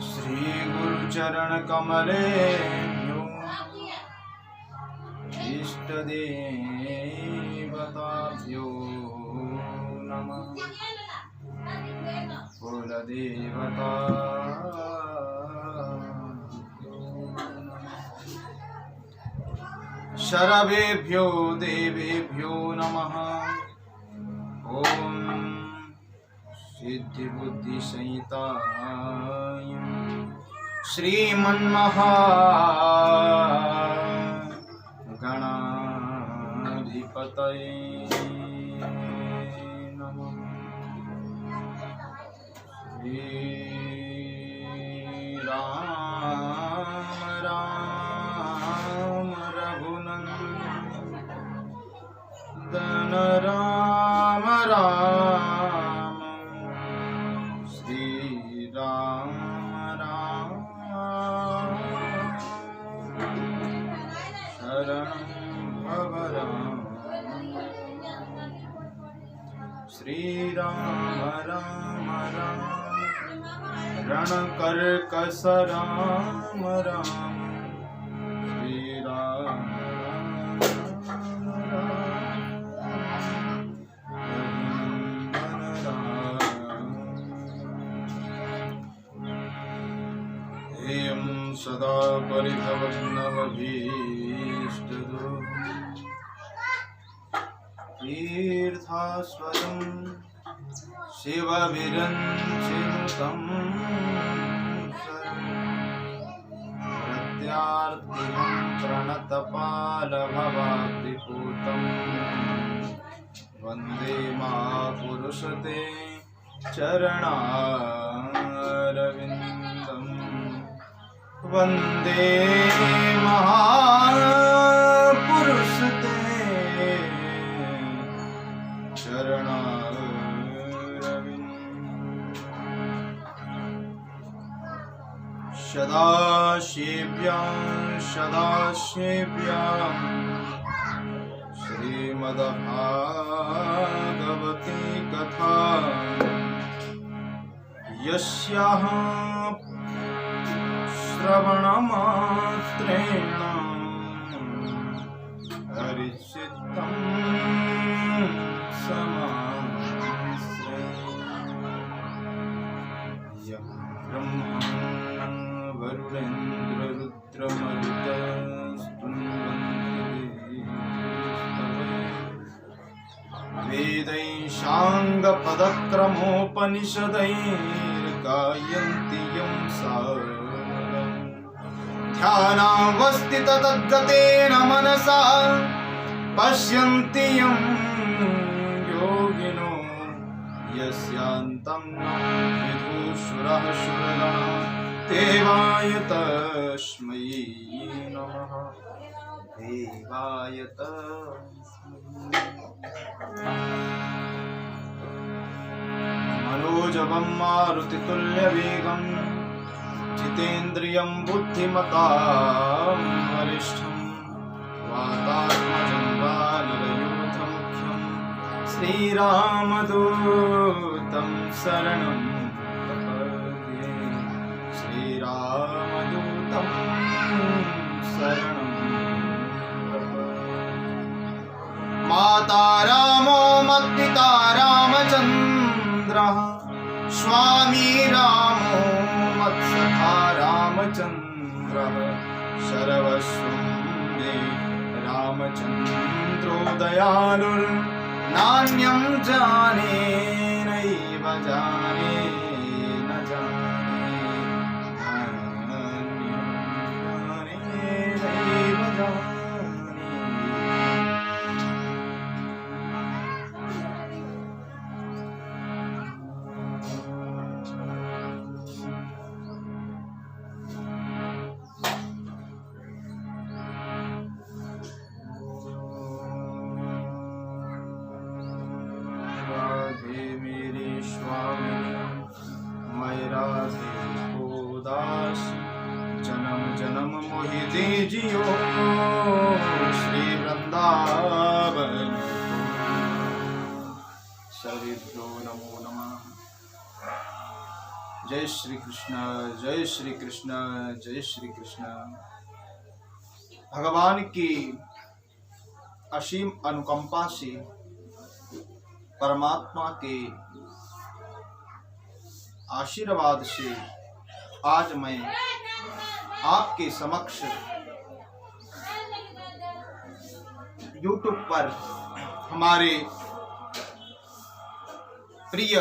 श्री गुरु चरण कमलेभ्यो इष्ट देवताभ्यो नमः। कुल देवता शरवेभ्यो देवेभ्यो नमः। ओम सिद्धि बुद्धि संहिताय श्रीमन्महा गणाधिपतये नमः। श्री राम राम रघुनंदन राम राम श्री राम राम शरणं भव राम श्री राम राम राम रण कर कस राम राम श्री राम सदा परिभवग्नवभीष्टदो तीर्थास्वदं शिवविरञ्चिनुतं प्रत्यार्थिनं प्रणतपालभवाब्धिपूतं वन्दे महापुरुषते चरणारविन्दम् वन्दे महापुरुष ते चरणारविन्दम्। सदाशिव्यां श्रीमद्भागवती कथा यस्याः श्रवणमात्रेण हरिचित्तं समाश्रयेत्। यः ब्रह्मा वरुणेन्द्ररुद्रमरुतस्तुन्वन्ति वेदैः साङ्गपदक्रमोपनिषदैर्गायन्ति यं ध्यानावस्थित तद्गतेन मनसा पश्यन्ति यं योगिनो यस्यान्तं न विदुषुरः सुरगणा देवाय तस्मै नमः देवाय तस्मै। मनोजवं मारुतितुल्यवेगं जितेन्द्रियं बुद्धिमतां वरिष्ठं वातात्मजं वानरयूथमुख्यं श्रीरामदूतं शरणं प्रपद्ये श्रीरामदूतं शरणं प्रपद्ये। माता रामो मत्पिता रामचन्द्रः स्वामी रामो मत्सखा रामचन्द्रः सर्वस्वं मे रामचन्द्रो दयालुर्नान्यं जाने नैव जाने न जाने नान्यं जाने नैव जाने। जन्म मोहि दीजियो श्री वृंदावन। सविभ्यो नमो नमः। जय श्री कृष्ण, जय श्री कृष्ण, जय श्री कृष्ण। भगवान की असीम अनुकंपा से, परमात्मा के आशीर्वाद से आज मैं आपके समक्ष YouTube पर हमारे प्रिय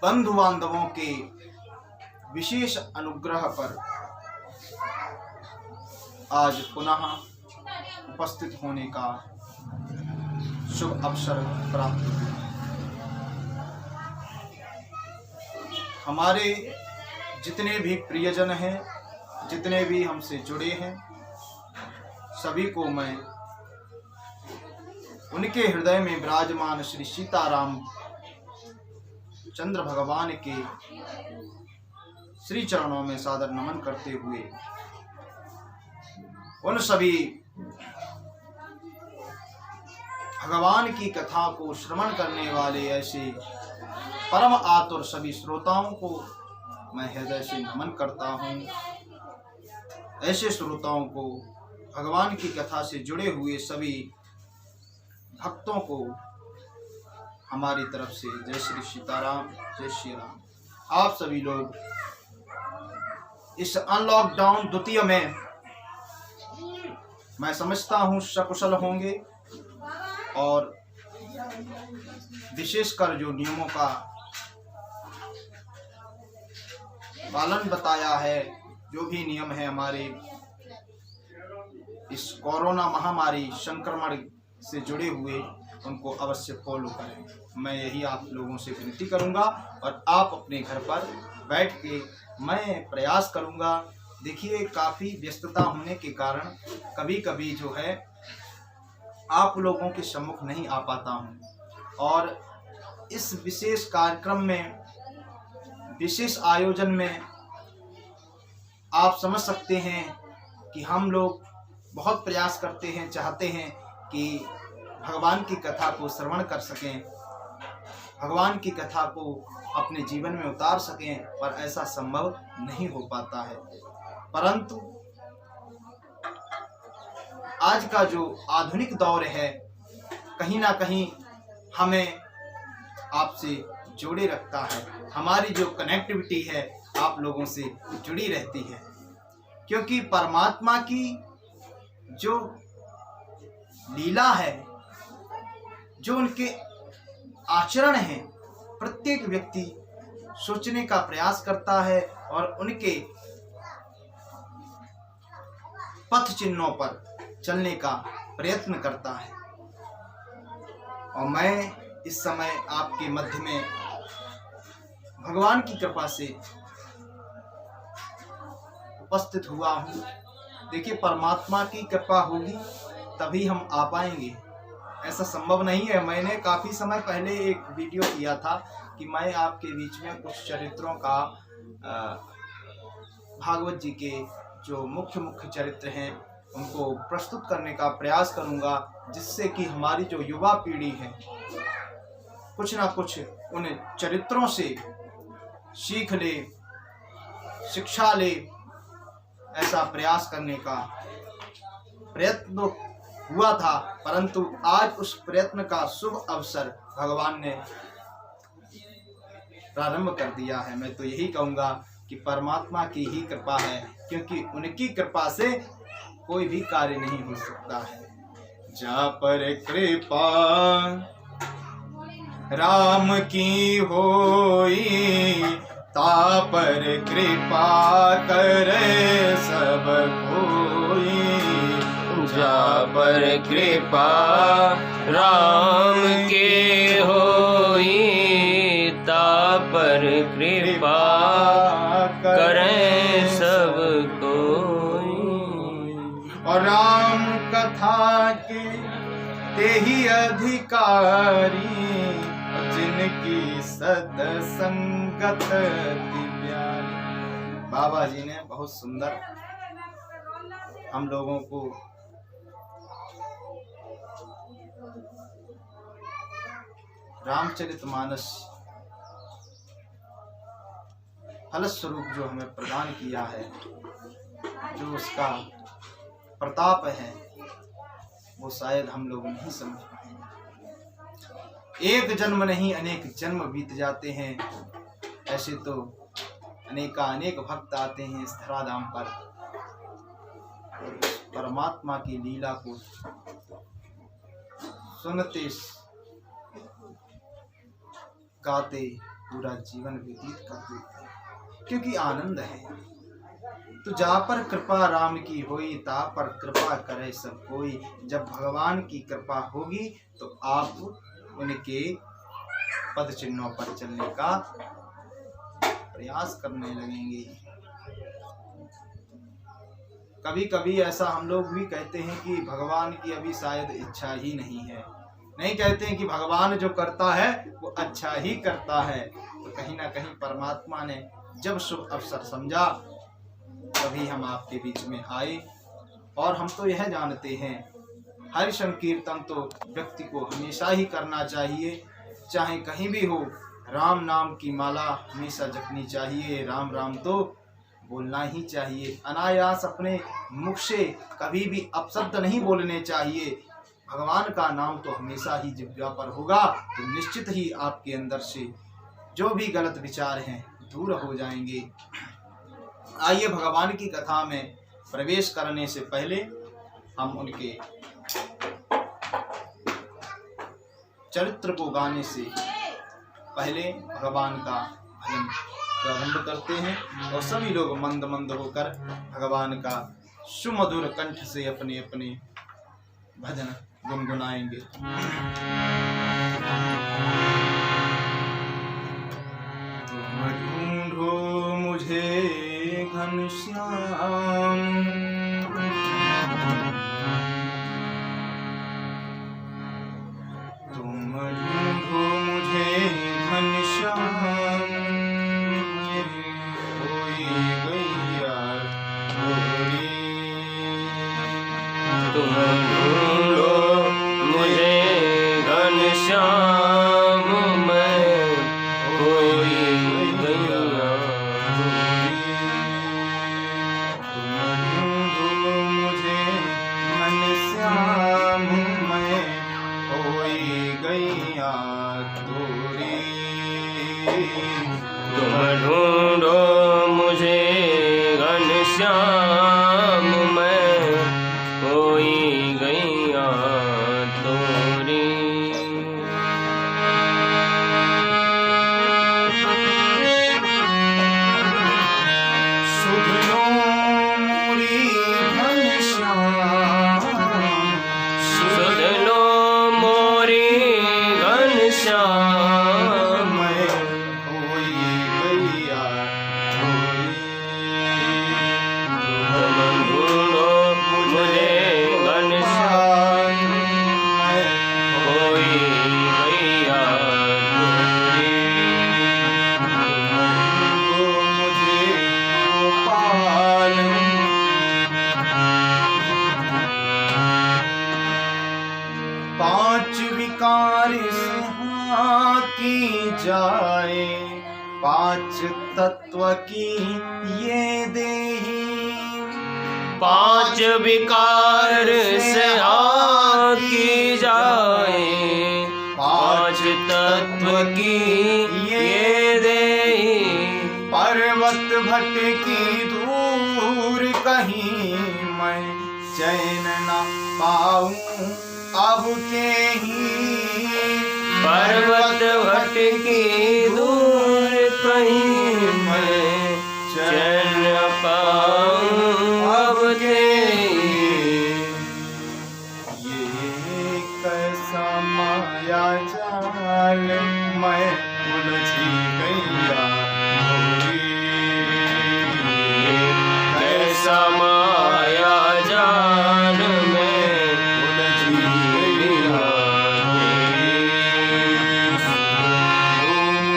बंधु बांधवों के विशेष अनुग्रह पर आज पुनः उपस्थित होने का शुभ अवसर प्राप्त हुआ। हमारे जितने भी प्रियजन हैं, जितने भी हमसे जुड़े हैं, सभी को मैं उनके हृदय में विराजमान श्री सीताराम चंद्र भगवान के श्री चरणों में सादर नमन करते हुए उन सभी भगवान की कथा को श्रवण करने वाले ऐसे परम आतुर सभी श्रोताओं को मैं हृदय से नमन करता हूँ। ऐसे श्रोताओं को, भगवान की कथा से जुड़े हुए सभी भक्तों को हमारी तरफ से जय श्री सीताराम, जय श्री राम। आप सभी लोग इस अनलॉकडाउन द्वितीय में मैं समझता हूँ सकुशल होंगे और विशेषकर जो नियमों का पालन बताया है, जो भी नियम है हमारे इस कोरोना महामारी संक्रमण से जुड़े हुए, उनको अवश्य फॉलो करें। मैं यही आप लोगों से विनती करूंगा और आप अपने घर पर बैठ के मैं प्रयास करूंगा। देखिए, काफ़ी व्यस्तता होने के कारण कभी कभी जो है आप लोगों के सम्मुख नहीं आ पाता हूं और इस विशेष कार्यक्रम में, विशेष आयोजन में आप समझ सकते हैं कि हम लोग बहुत प्रयास करते हैं, चाहते हैं कि भगवान की कथा को श्रवण कर सकें, भगवान की कथा को अपने जीवन में उतार सकें, पर ऐसा संभव नहीं हो पाता है। परंतु आज का जो आधुनिक दौर है, कहीं ना कहीं हमें आपसे जोड़े रखता है। हमारी जो कनेक्टिविटी है आप लोगों से जुड़ी रहती है, क्योंकि परमात्मा की जो लीला है, जो उनके आचरण हैं, प्रत्येक व्यक्ति सोचने का प्रयास करता है और उनके पथ चिन्हों पर चलने का प्रयत्न करता है। और मैं इस समय आपके मध्य में भगवान की कृपा से उपस्थित हुआ हूँ। देखिए, परमात्मा की कृपा होगी तभी हम आ पाएंगे, ऐसा संभव नहीं है। मैंने काफ़ी समय पहले एक वीडियो किया था कि मैं आपके बीच में कुछ चरित्रों का, भागवत जी के जो मुख्य चरित्र हैं उनको प्रस्तुत करने का प्रयास करूंगा, जिससे कि हमारी जो युवा पीढ़ी है कुछ ना कुछ उन चरित्रों से सीख ले, शिक्षा ले। ऐसा प्रयास करने का प्रयत्न हुआ था, परंतु आज उस प्रयत्न का शुभ अवसर भगवान ने प्रारंभ कर दिया है। मैं तो यही कहूँगा कि परमात्मा की ही कृपा है, क्योंकि उनकी कृपा से कोई भी कार्य नहीं हो सकता है। जा पर कृपा राम की होई, ता पर कृपा करे सब कोई। जा पर कृपा राम के होई, ता पर कृपा करें सब कोई। और राम कथा के ते ही अधिकारी, जिनकी सत्संगत दिव्यानी। बाबा जी ने बहुत सुंदर हम लोगों को रामचरितमानस फलस्वरूप जो हमें प्रदान किया है, जो उसका प्रताप है, वो शायद हम लोग नहीं समझ पाएंगे। एक जन्म नहीं अनेक जन्म बीत जाते हैं, ऐसे तो अनेक भक्त आते हैं इस धराधाम पर, और परमात्मा की लीला को सुनते गाते पूरा जीवन व्यतीत कर देते हैं, क्योंकि आनंद है। तो जा पर कृपा राम की होई, ता पर कृपा करे सब कोई। जब भगवान की कृपा होगी तो आप उनके पद चिन्हों पर चलने का प्रयास करने लगेंगे। कभी कभी ऐसा हम लोग भी कहते हैं कि भगवान की अभी शायद इच्छा ही नहीं है। नहीं कहते हैं कि भगवान जो करता है वो अच्छा ही करता है। तो कहीं ना कहीं परमात्मा ने जब शुभ अवसर समझा तभी हम आपके बीच में आए। और हम तो यह जानते हैं, हरि संकीर्तन तो व्यक्ति को हमेशा ही करना चाहिए, चाहे कहीं भी हो। राम नाम की माला हमेशा जपनी चाहिए, राम राम तो बोलना ही चाहिए। अनायास अपने मुख से कभी भी अपशब्द नहीं बोलने चाहिए। भगवान का नाम तो हमेशा ही जिह्वा पर होगा, तो निश्चित ही आपके अंदर से जो भी गलत विचार हैं दूर हो जाएंगे। आइए भगवान की कथा में प्रवेश करने से पहले हम उनके चरित्र को गाने से पहले भगवान का भजन प्रारंभ करते हैं, और सभी लोग मंद मंद होकर भगवान का सुमधुर कंठ से अपने अपने भजन गुनगुनाएंगे। तुम ढूंढो मुझे घनश्याम, तुम ढूंढो मुझे घनश्याम, कोई गैया गोरी। तुम ढूंढो मुझे घनश्याम, मैं कोई गैया गोरी। तुम ढूंढो मुझे घनश्याम, मैं कोई गैया गोरी। तुम ढूंढो मुझे घनश्याम, मैं कोई गैया तोरी। सुध लो मोरी घनश्याम, सुध लो मोरी घनश्याम, मैं कोई गैया गोरी। तुम ढूंढो मुझे घनश्याम, मैं कोई गैया तोरी। ढूंढो मुझे गोपाल, पांच विकार से हाँ की जाए, पांच तत्व की ये देही। पांच विकार से की जाए, पांच तत्व की ये देही। पर्वत भटकी दूर कहीं, मैं चैन न पाऊं अब के ही। पर्वत भटकी दूर कहीं, मैं चैन पाऊं अब के। ये कैसा माया जाल, मैं उलझी गैया गोरी। कैसा माया जान में उलझी गैया गोरी।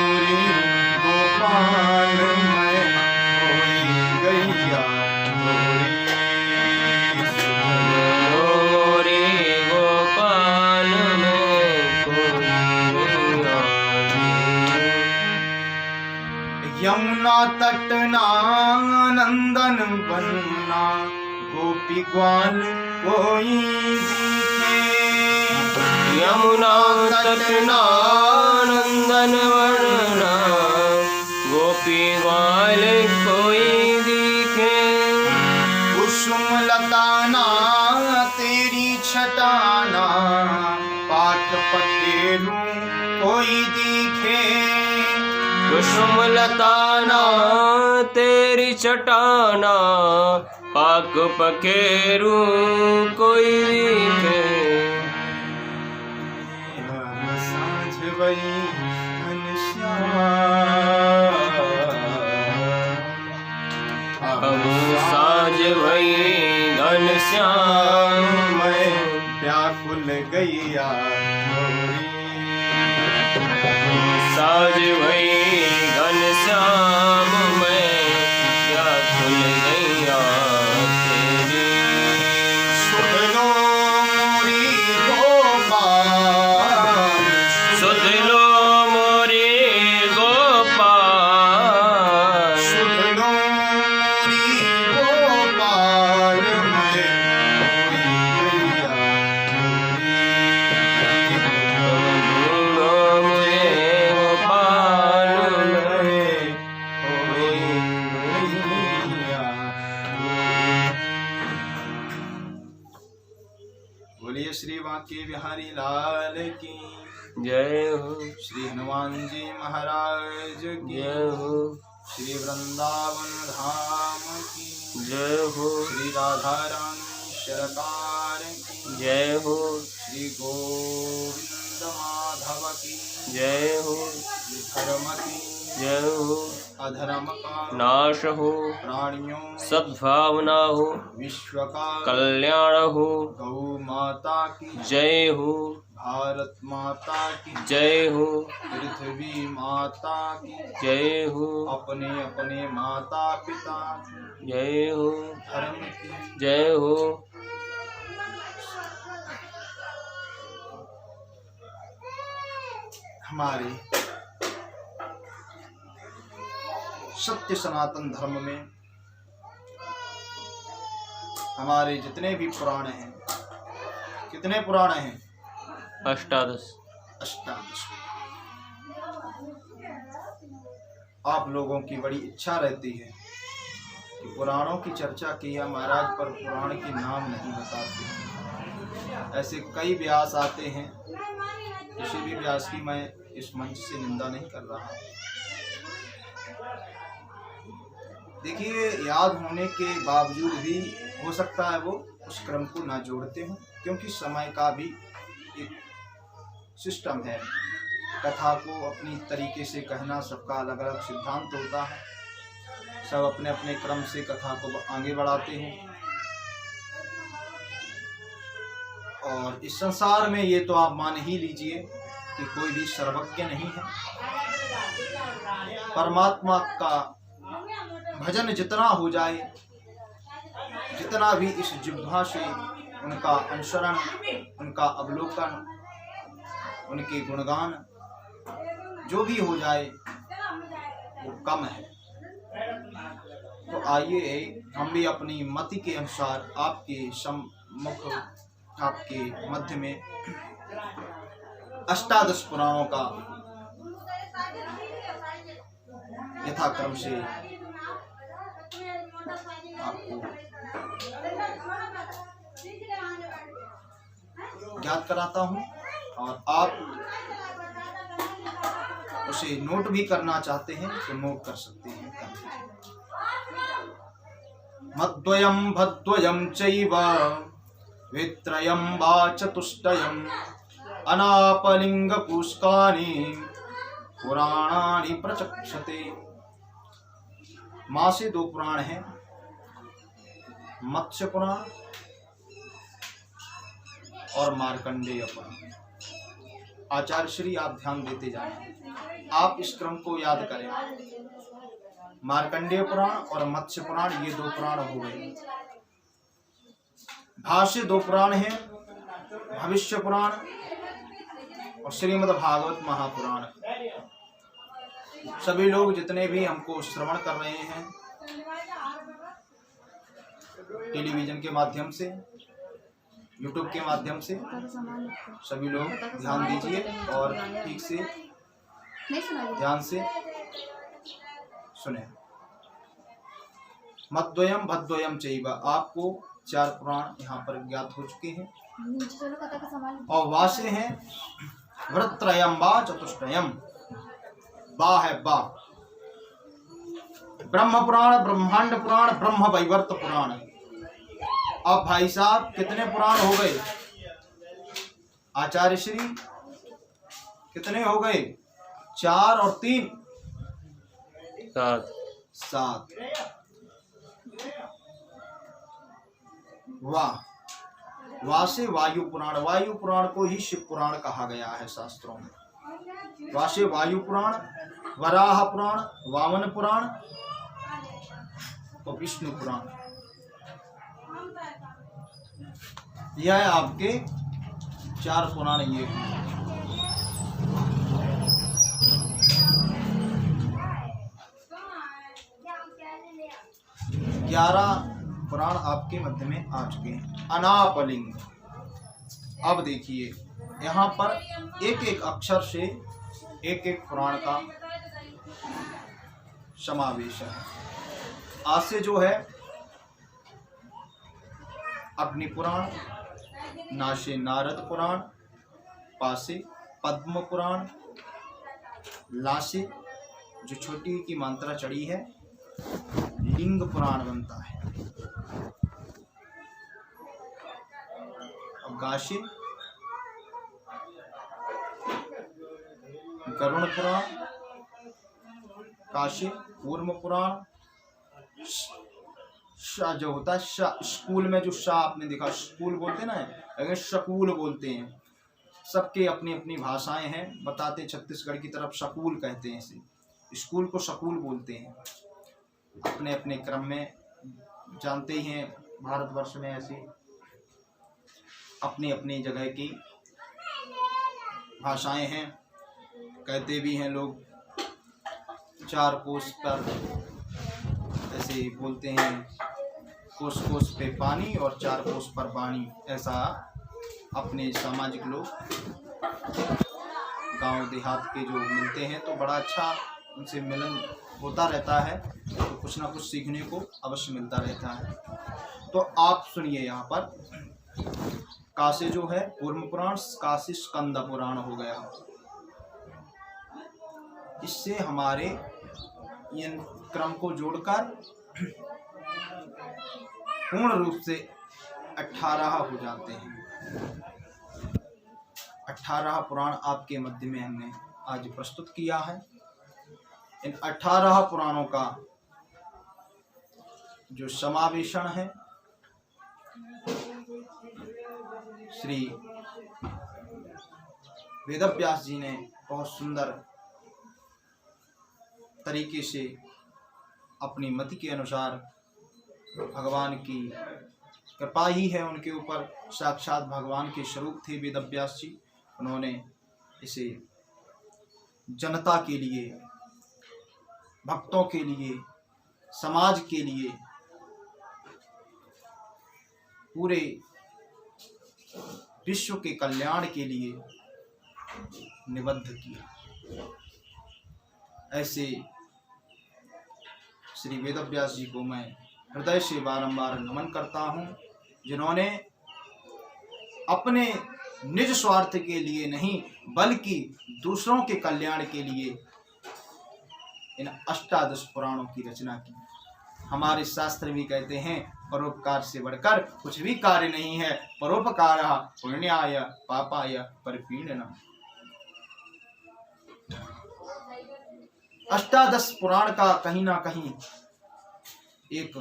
मोरी गोपाल, मैं कोई गैया गोरी। मोरी गोपाल में कोई गैया यमुना तटना नंदन बनना गोपी ग्वाल कोई दिखे। यमुना तटना नंदन बनना गोपी ग्वाल कोई दिखे। कुसुम लताना तेरी छटाना पाठ पखेरू कोई दिखे। कुसुम लताना तेरी चटाना पाक पखेरू कोई दिखे। साँझ भई घनश्याम अब साँझ भई घनश्याम मैं व्याकुल गैया मोरी। साँझ भई घनश्याम मैं व्याकुल गैया तेरी। सुध लो मोरी गोपाल सुध लो मोरे गोपाल। सुध लो मोरी गोपाल मैं मोरी गैया ढूंढो मुझे गोपाल मैं मोरी गैया। बोलिए श्री बांके बिहारी लाल की जय हो श्री हनुमान जी महाराज की जय हो श्री वृंदावन धाम की जय हो श्री राधा रानी सरकार की जय हो श्री गोविंद माधव की जय हो श्री धर्म की जय हो अधर्म का नाश हो प्राणियों सद्भावना हो विश्व का कल्याण हो। गौ माता की जय हो भारत माता की जय हो पृथ्वी माता की जय हो अपने अपने माता पिता की जय हो धर्म की जय हो। हमारे सत्य सनातन धर्म में हमारे जितने भी पुराण हैं, कितने पुराण हैं? अष्टादश। अष्टादश। आप लोगों की बड़ी इच्छा रहती है कि पुराणों की चर्चा किया महाराज, पर पुराण के नाम नहीं बताते। ऐसे कई व्यास आते हैं, किसी भी व्यास की मैं इस मंच से निंदा नहीं कर रहा। देखिए, याद होने के बावजूद भी हो सकता है वो उस क्रम को ना जोड़ते हो, क्योंकि समय का भी एक सिस्टम है। कथा को अपनी तरीके से कहना, सबका अलग अलग सिद्धांत होता है। सब अपने अपने क्रम से कथा को आगे बढ़ाते हैं। और इस संसार में ये तो आप मान ही लीजिए कि कोई भी सर्वज्ञ नहीं है। परमात्मा का भजन जितना हो जाए, जितना भी इस जिह्वा से उनका अनुसरण, उनका अवलोकन, उनके गुणगान जो भी हो जाए वो कम है। तो आइए हम भी अपनी मति के अनुसार आपके सम्मुख, आपके मध्य में अष्टादश पुराणों का यथाक्रम से आपको ज्ञात कराता हूँ, और आप उसे नोट भी करना चाहते हैं तो नोट कर सकते हैं। मद्वयम भद्वयम चैव वित्रयम वा चतुष्टयम अनापलिंग पुष्कानि पुराणानि प्रचक्षते। माँ से दो पुराण हैं, मत्स्य पुराण और मार्कंडेय पुराण। आचार्य श्री आप ध्यान देते जाएं, आप इस क्रम को याद करें। मार्कंडेय पुराण और मत्स्य पुराण, ये दो पुराण हो गए। भाष्य दो पुराण हैं, भविष्य पुराण और श्रीमद् भागवत महापुराण। सभी लोग जितने भी हमको श्रवण कर रहे हैं टेलीविजन के माध्यम से, यूट्यूब के माध्यम से, सभी लोग ध्यान दीजिए और ठीक से ध्यान से सुने। मद्वयम भद्वयम चैव, आपको 4 पुराण यहाँ पर ज्ञात हो चुके हैं और वासे हैं वृत्रयम वा चतुष्टयम। बा है बा, ब्रह्म पुराण, ब्रह्मांड पुराण, ब्रह्म वैवर्त पुराण। अब भाई साहब कितने पुराण हो गए आचार्य श्री? कितने हो गए? 4 और 3 7। वाह से वायु पुराण, वायु पुराण को ही शिव पुराण कहा गया है शास्त्रों में। वासे वायु पुराण, वराह पुराण, वामन पुराण और विष्णु पुराण। यह है आपके 4 पुराण। ये 11 पुराण आपके मध्य में आ चुके हैं। अनापलिंग। अब देखिए यहाँ पर एक एक अक्षर से एक एक पुराण का समावेश है। आज से जो है अग्नि पुराण, नाशे नारद पुराण, पासे पद्म पुराण, लासे जो छोटी की मात्रा चढ़ी है लिंग पुराण बनता है। अब गाशे गरुण पुराण, काशी कूर्म पुराण, जो होता है स्कूल में जो शाह आपने देखा, स्कूल बोलते ना, अगर शकूल बोलते हैं। सबके अपनी अपनी भाषाएं हैं। बताते छत्तीसगढ़ की तरफ शकूल कहते हैं इसे, स्कूल को शकूल बोलते हैं। अपने अपने क्रम में जानते ही हैं, भारतवर्ष में ऐसे अपनी अपनी जगह की भाषाएं हैं। कहते भी हैं लोग 4 कोस पर, ऐसे बोलते हैं कोस कोस पे पानी और 4 कोस पर वाणी। ऐसा अपने सामाजिक लोग गांव देहात के जो मिलते हैं तो बड़ा अच्छा उनसे मिलन होता रहता है, तो कुछ ना कुछ सीखने को अवश्य मिलता रहता है। तो आप सुनिए यहाँ पर काशी जो है कूर्म पुराण, काशी स्कंद पुराण हो गया। इससे हमारे इन क्रम को जोड़कर पूर्ण रूप से 18 हो जाते हैं। 18 पुराण आपके मध्य में हमने आज प्रस्तुत किया है। इन 18 पुराणों का जो समावेशन है श्री वेदव्यास जी ने बहुत सुंदर तरीके से अपनी मति के अनुसार, भगवान की कृपा ही है उनके ऊपर, साक्षात भगवान के स्वरूप थे वेदव्यास जी। उन्होंने इसे जनता के लिए, भक्तों के लिए, समाज के लिए, पूरे विश्व के कल्याण के लिए निबद्ध किया। ऐसे श्री वेदव्यास जी को मैं हृदय से बारंबार नमन करता हूँ, जिन्होंने अपने निज स्वार्थ के लिए नहीं बल्कि दूसरों के कल्याण के लिए इन 18 पुराणों की रचना की। हमारे शास्त्र भी कहते हैं परोपकार से बढ़कर कुछ भी कार्य नहीं है। परोपकार पुण्याय पापाय परिपीडनम। 18 पुराण का कहीं ना कहीं एक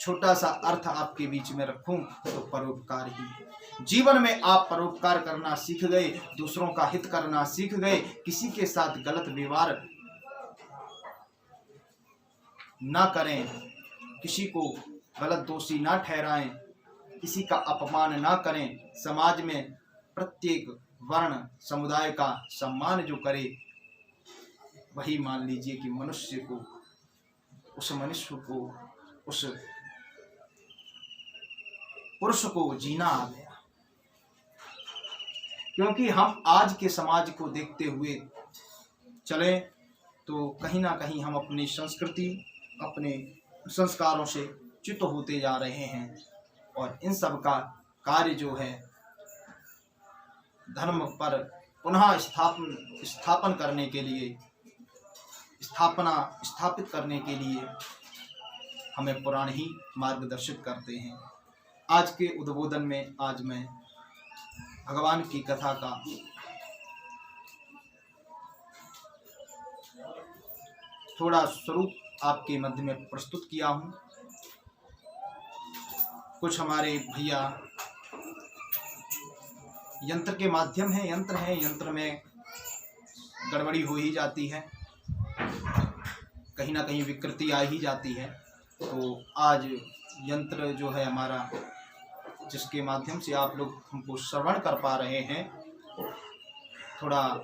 छोटा सा अर्थ आपके बीच में रखूं तो परोपकार ही। जीवन में आप परोपकार करना सीख गए, दूसरों का हित करना सीख गए, किसी के साथ गलत व्यवहार ना करें, किसी को गलत दोषी ना ठहराएं, किसी का अपमान ना करें, समाज में प्रत्येक वर्ण समुदाय का सम्मान जो करे, वही मान लीजिए कि मनुष्य को, उस मनुष्य को, उस पुरुष को जीना आ गया। क्योंकि हम आज के समाज को देखते हुए चले तो कहीं ना कहीं हम अपनी संस्कृति, अपने संस्कारों से च्युत होते जा रहे हैं, और इन सब का कार्य जो है धर्म पर पुनः स्थापित करने के लिए हमें पुराण ही मार्गदर्शित करते हैं। आज के उद्बोधन में आज मैं भगवान की कथा का थोड़ा स्वरूप आपके मध्य में प्रस्तुत किया हूँ। कुछ हमारे भैया यंत्र के माध्यम है, यंत्र में गड़बड़ी हो ही जाती है, कहीं ना कहीं विकृति आ ही जाती है। तो आज यंत्र जो है हमारा, जिसके माध्यम से आप लोग हमको श्रवण कर पा रहे हैं, थोड़ा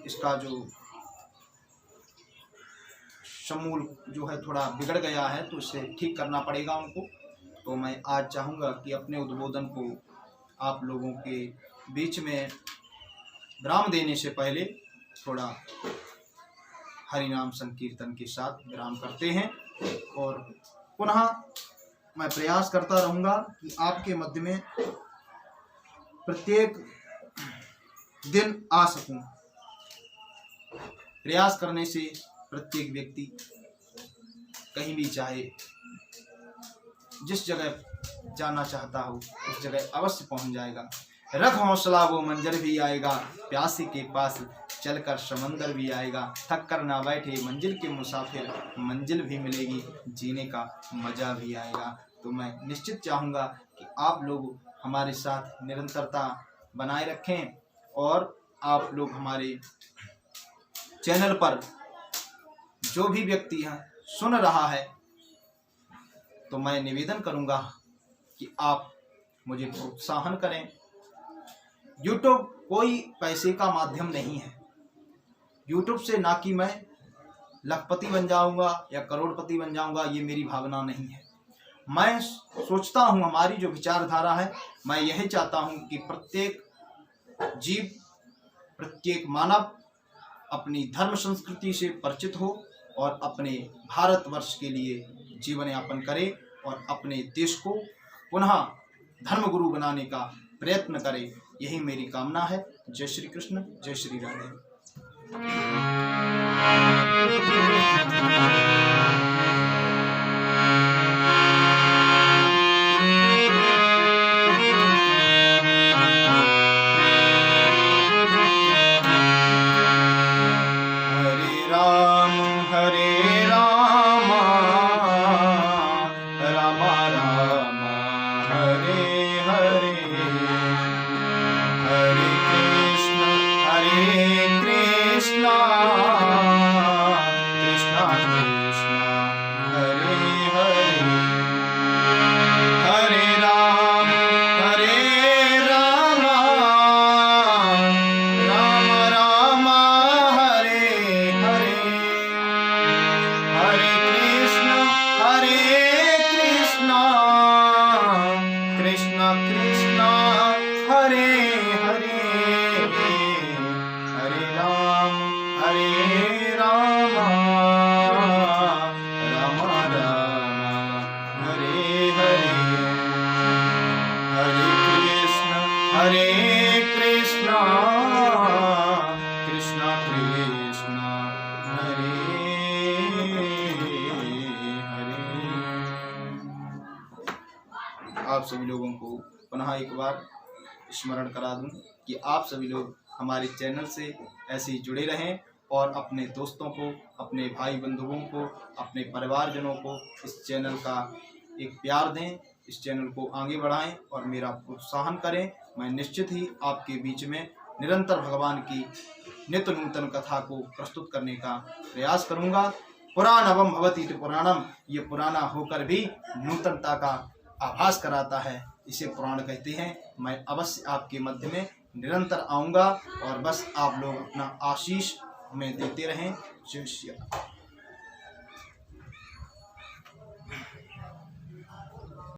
इसका जो समूल जो है थोड़ा बिगड़ गया है, तो इसे ठीक करना पड़ेगा उनको। तो मैं आज चाहूँगा कि अपने उद्बोधन को आप लोगों के बीच में विराम देने से पहले थोड़ा हरि नाम संकीर्तन के साथ विराम करते हैं, और पुनः मैं प्रयास करता रहूँगा कि आपके मध्य में प्रत्येक दिन आ सकूं। प्रयास करने से प्रत्येक व्यक्ति कहीं भी चाहे, जिस जगह जाना चाहता हो उस जगह अवश्य पहुंच जाएगा। रख हौसला वो मंजर भी आएगा, प्यासे के पास चलकर समंदर भी आएगा। थक कर ना बैठे मंजिल के मुसाफिर, मंजिल भी मिलेगी, जीने का मजा भी आएगा। तो मैं निश्चित चाहूँगा कि आप लोग हमारे साथ निरंतरता बनाए रखें, और आप लोग हमारे चैनल पर जो भी व्यक्ति है सुन रहा है, तो मैं निवेदन करूंगा कि आप मुझे प्रोत्साहन करें। YouTube कोई पैसे का माध्यम नहीं है। YouTube से ना कि मैं लखपति बन जाऊंगा या करोड़पति बन जाऊंगा, ये मेरी भावना नहीं है। मैं सोचता हूं, हमारी जो विचारधारा है, मैं यही चाहता हूं कि प्रत्येक जीव, प्रत्येक मानव अपनी धर्म संस्कृति से परिचित हो और अपने भारतवर्ष के लिए जीवन यापन करे, और अपने देश को पुनः धर्मगुरु बनाने का प्रयत्न करे। यही मेरी कामना है। जय श्री कृष्ण, जय श्री राधे। आप सभी लोगों को पुनः एक बार स्मरण करा दूं कि आप सभी लोग हमारे चैनल से ऐसे ही जुड़े रहें, और अपने दोस्तों को, अपने भाई बंधुओं को, अपने परिवारजनों को इस चैनल का एक प्यार दें, इस चैनल को आगे बढ़ाएं और मेरा प्रोत्साहन करें। मैं निश्चित ही आपके बीच में निरंतर भगवान की नित्य नूतन कथा को प्रस्तुत करने का प्रयास करूंगा। पुराणवम भवति इति पुराणम, ये पुराना होकर भी नूतनता का आभास कराता है, इसे पुराण कहते हैं। मैं अवश्य आपके मध्य में निरंतर आऊँगा, और बस आप लोग अपना आशीष हमें देते रहें। जय श्री राम।